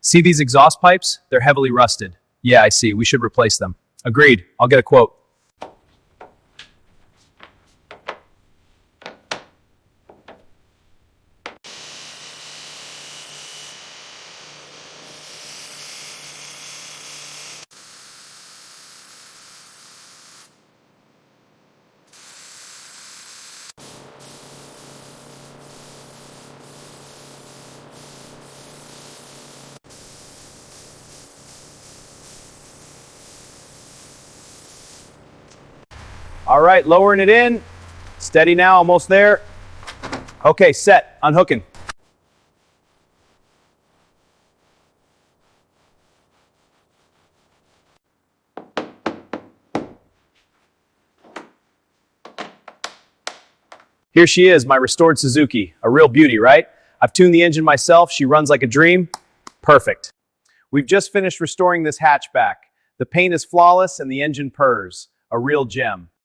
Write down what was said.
See these exhaust pipes? They're heavily rusted. Yeah, I see. We should replace them. Agreed. I'll get a quote. All right, lowering it in. Steady now, almost there. Okay, set. Unhooking. Here she is, my restored Suzuki. A real beauty, right? I've tuned the engine myself. She runs like a dream. Perfect. We've just finished restoring this hatchback. The paint is flawless and the engine purrs. A real gem.